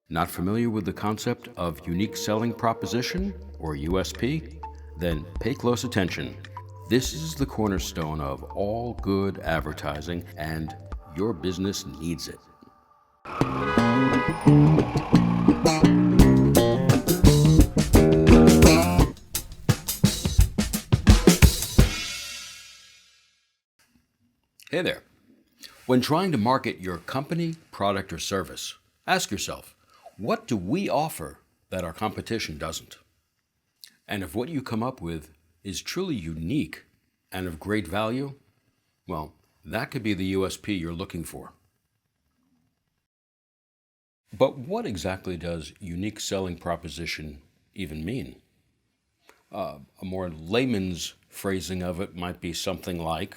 Not familiar with the concept of unique selling proposition, or USP? Then pay close attention. This is the cornerstone of all good advertising, and your business needs it. Hey there. When trying to market your company, product, or service, ask yourself, what do we offer that our competition doesn't? And if what you come up with is truly unique and of great value, well, that could be the USP you're looking for. But what exactly does unique selling proposition even mean? A more layman's phrasing of it might be something like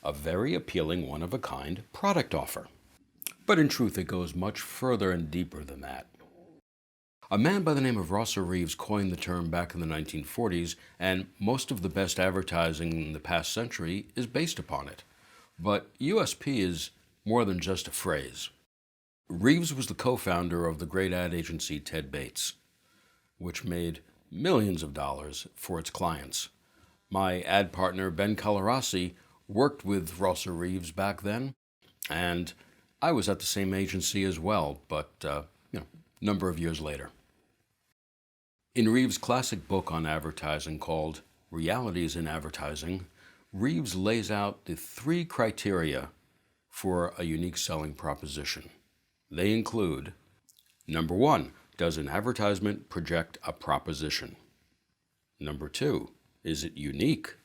a very appealing one-of-a-kind product offer. But in truth, it goes much further and deeper than that. A man by the name of Reeves coined the term back in the 1940s, and most of the best advertising in the past century is based upon it. But USP is more than just a phrase. Reeves was the co-founder of the great ad agency Ted Bates, which made millions of dollars for its clients. My ad partner, Ben Colorasi, worked with Reeves back then, and I was at the same agency as well, but a number of years later. In Reeves' classic book on advertising called Realities in Advertising, Reeves lays out the 3 criteria for a unique selling proposition. They include, number 1, does an advertisement project a proposition? Number 2, is it unique?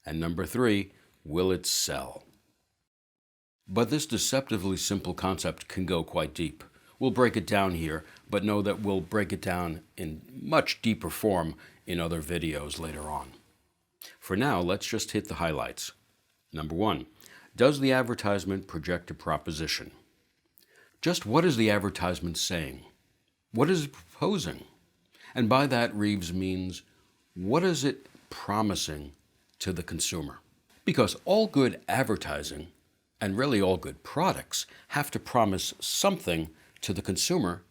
And number 3, will it sell? But this deceptively simple concept can go quite deep. We'll break it down here, but know that we'll break it down in much deeper form in other videos later on. For now, let's just hit the highlights. Number 1, does the advertisement project a proposition? Just what is the advertisement saying? What is it proposing? And by that, Reeves means, what is it promising to the consumer? Because all good advertising, and really all good products, have to promise something to the consumer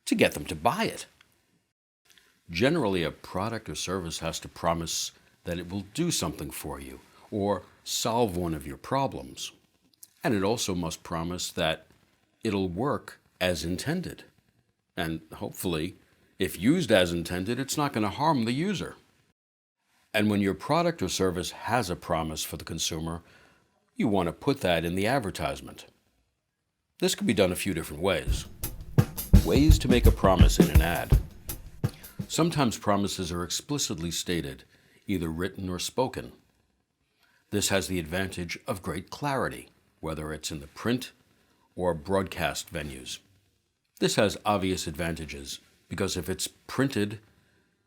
to get them to buy it. Generally, a product or service has to promise that it will do something for you or solve one of your problems. And it also must promise that it'll work as intended. And hopefully, if used as intended, it's not going to harm the user. And when your product or service has a promise for the consumer, you want to put that in the advertisement. This can be done a few different ways. Ways to make a promise in an ad. Sometimes promises are explicitly stated, either written or spoken. This has the advantage of great clarity, whether it's in the print or broadcast venues. This has obvious advantages because if it's printed,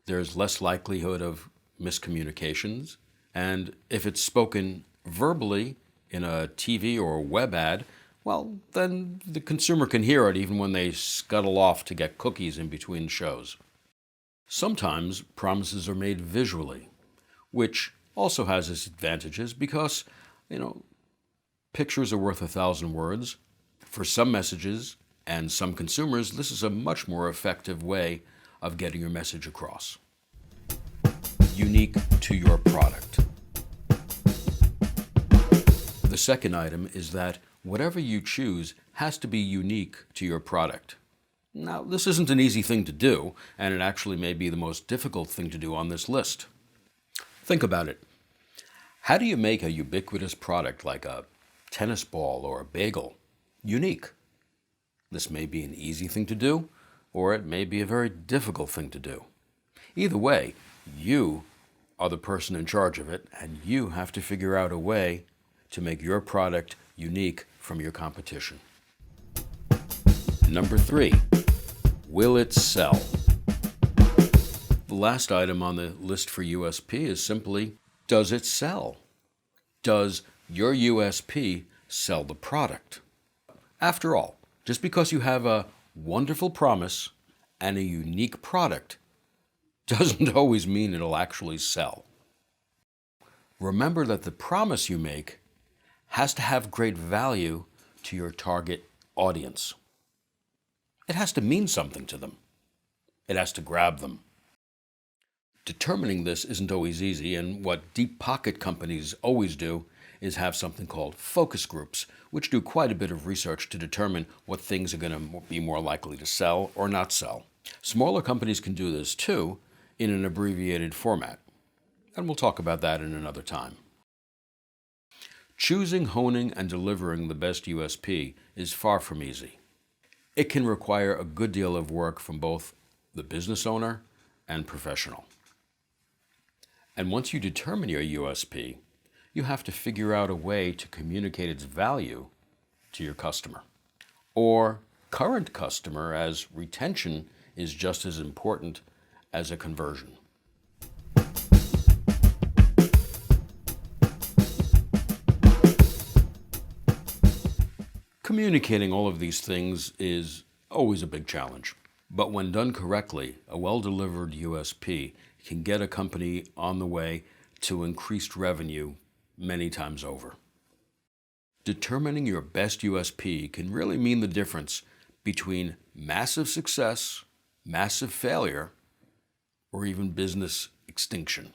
there's less likelihood of miscommunications, and if it's spoken verbally in a TV or web ad, well, then the consumer can hear it even when they scuttle off to get cookies in between shows. Sometimes promises are made visually, which also has its advantages because, pictures are worth 1,000 words. For some messages and some consumers, this is a much more effective way of getting your message across. Unique to your product. The second item is that whatever you choose has to be unique to your product. Now, this isn't an easy thing to do, and it actually may be the most difficult thing to do on this list. Think about it. How do you make a ubiquitous product like a tennis ball or a bagel unique? This may be an easy thing to do, or it may be a very difficult thing to do. Either way, you are the person in charge of it, and you have to figure out a way to make your product unique from your competition. Number 3, will it sell? The last item on the list for USP is simply, does it sell? Does your USP sell the product? After all, just because you have a wonderful promise and a unique product doesn't always mean it'll actually sell. Remember that the promise you make has to have great value to your target audience. It has to mean something to them. It has to grab them. Determining this isn't always easy, and what deep pocket companies always do is have something called focus groups, which do quite a bit of research to determine what things are going to be more likely to sell or not sell. Smaller companies can do this too in an abbreviated format, and we'll talk about that in another time. Choosing, honing, and delivering the best USP is far from easy. It can require a good deal of work from both the business owner and professional. And once you determine your USP, you have to figure out a way to communicate its value to your customer or current customer, as retention is just as important as a conversion. Communicating all of these things is always a big challenge. But when done correctly, a well-delivered USP can get a company on the way to increased revenue many times over. Determining your best USP can really mean the difference between massive success, massive failure, or even business extinction.